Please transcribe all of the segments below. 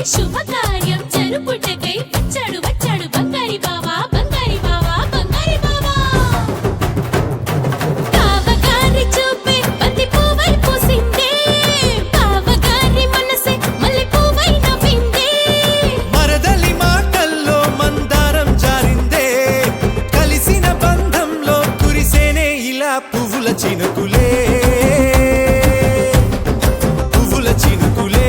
శుభకార్యం జరుపుటకై వచ్చాడు వచ్చాడు బంగారి బావా బంగారి బావా బంగారి బావా బావగారి చూపే బంతి పువ్వై పూసిందే బావగారి మనసే మల్లె పువ్వై నవ్విందే మరదలి మాటల్లో మందారం జారిందే కలిసిన బంధంలో కురిసేనే ఇలా పువ్వుల చినుకులే పువ్వుల చినుకులే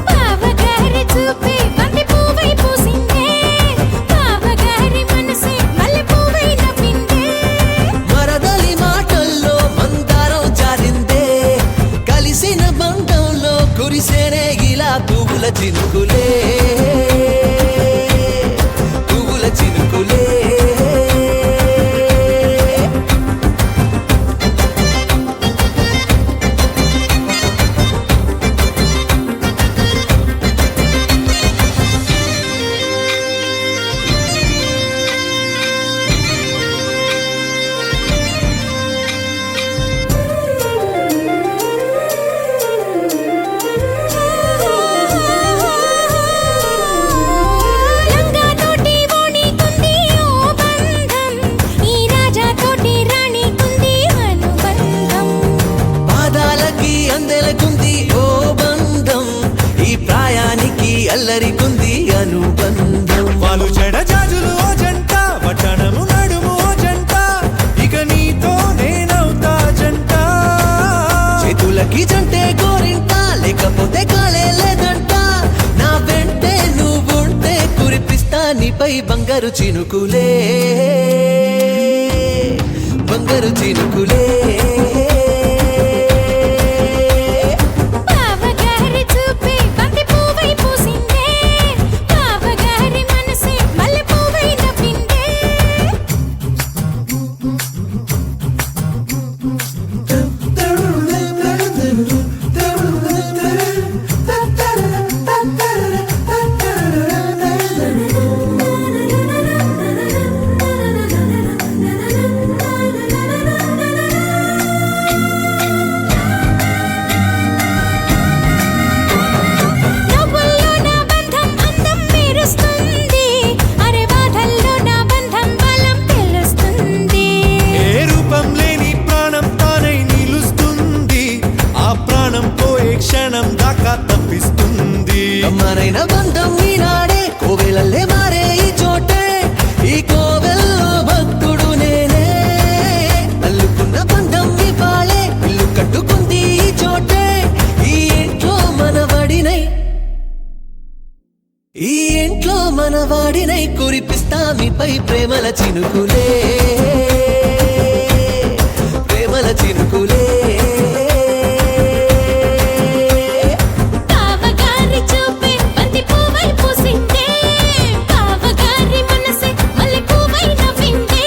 బావగారి చూపే బంతి పువ్వై పూసిందే బావగారి మనసే మల్లె పువ్వై నవ్విందే మరదలి మాటల్లో మందారం జారిందే కలిసిన బంధంలో కురిసేనే ఇలా పువ్వుల చినుకులే పువ్వుల చినుకులే లంగా తోటి ఓణి కుంది ఓ బంధం ఈ రాజా తోటి రాణి కుంది అనుబంధం పాదాలకి అందెలకుంది ఓ బంధం ఈ ప్రాయానికి అల్లరికుంది అనుబంధం వాళ్ళు చెడ జాజులు ఓ జంట పట్టణము నడుము ఓ జంట ఇక నీతో నేనవుతా జంట చేతులకి జంటే గోరింట లేకపోతే కాలే లేదంట నా వెంటే నువ్వుంటే కురిపిస్తా నీపై బంగారు చినుకులే బంగారు చినుకులే బావగారి చూపే బంతి పువ్వై పూసిందే బావగారి మనసే మల్లె పువ్వై నవ్విందే నవ్వుల్లో నా బంధం అందం మెరుస్తుంది అరే బాధల్లో నా బంధం బలం తెలుస్తుంది ఏ రూపం లేని ప్రాణం తానై నిలుస్తుంది ఆ ప్రాణం పోయే క్షణం దాకా తప్పిస్తుంది అమ్మనైన బంధం ఈనాడే కోవెలల్లే మారే ఈ చోటే ఈ కోవెల్లో భక్తుడు నేనే అల్లుకున్న బంధం ఈ పాలే ఇల్లు కట్టుకుంది ఈ చోటే ఈ ఇంట్లో మనవాడినై ఈ ఇంట్లో మనవాడినై కురిపిస్తా మీపై ప్రేమల చినుకులే ప్రేమల చినుకులే బావగారి చూపే బంతి పువ్వై పూసిందే బావగారి మనసే మల్లె పువ్వై నవ్విందే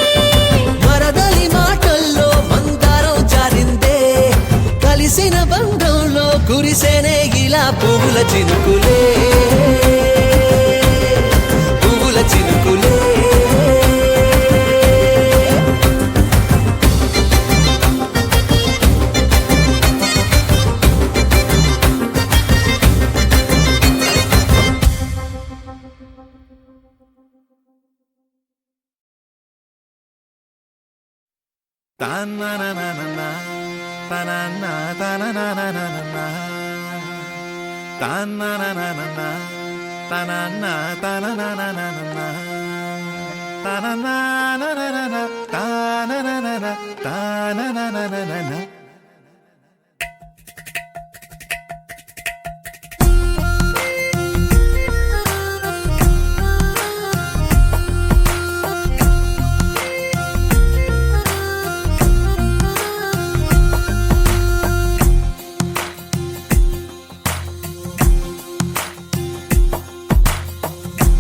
మరదలి మాటల్లో మందారం జారిందే కలిసిన బంధంలో కురిసేనే ఇలా పువ్వుల చినుకులే పువ్వుల చినుకులే తాననననన, తనన, తననననన. తాననననన, తనన, తననననన. తననననన, తానననన, తాననననన.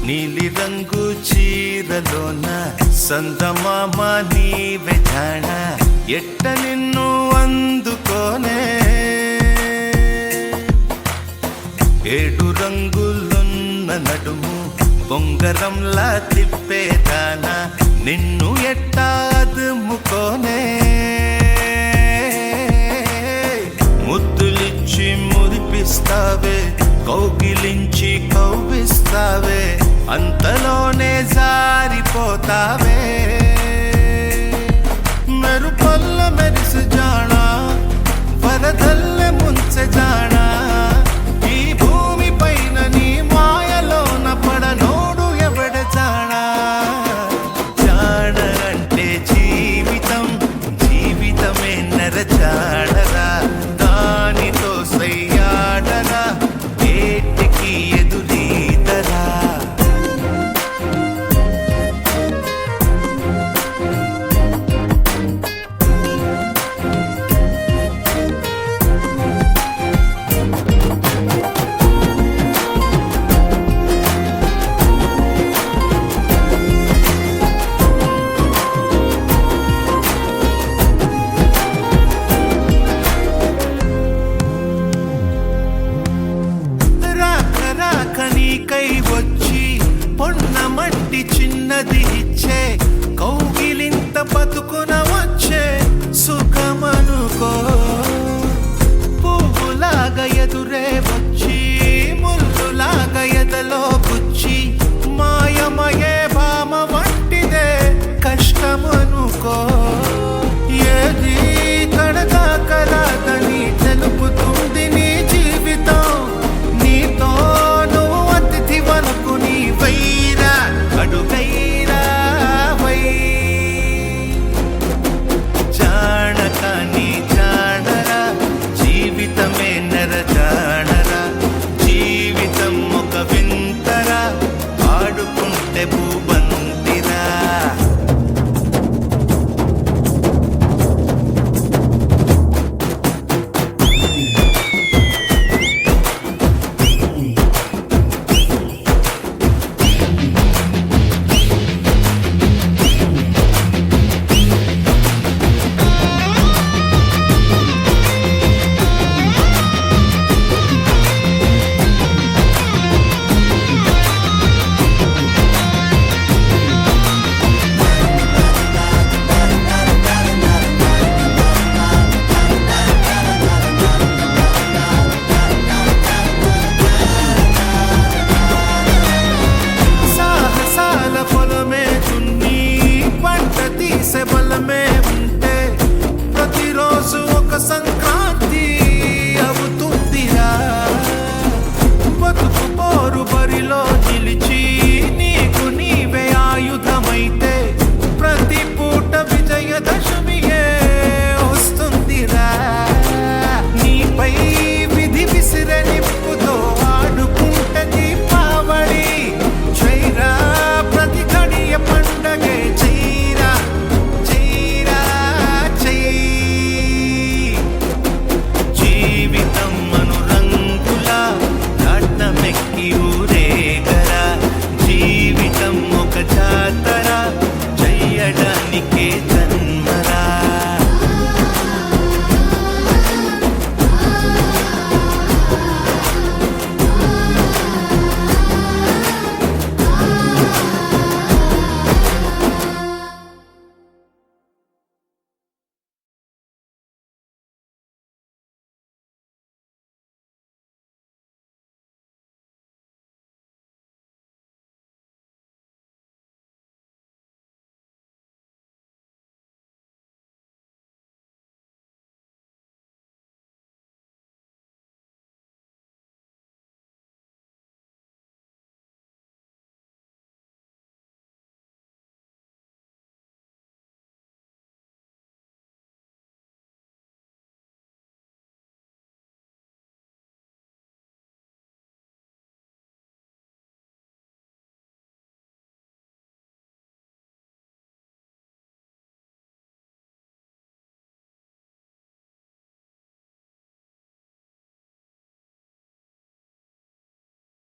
నీలి రంగు చీరలోన సందమామ నీవే జాణ ఎట్ట నిన్ను అందుకోనే ఏడు రంగులున్న నడుము బొంగరంలా తిప్పేదానా నిన్ను ఎట్టాదుముకోనే ముద్దులిచ్చి కౌగిలించి కౌగిస్తావే అంతలోనే జారిపోతావే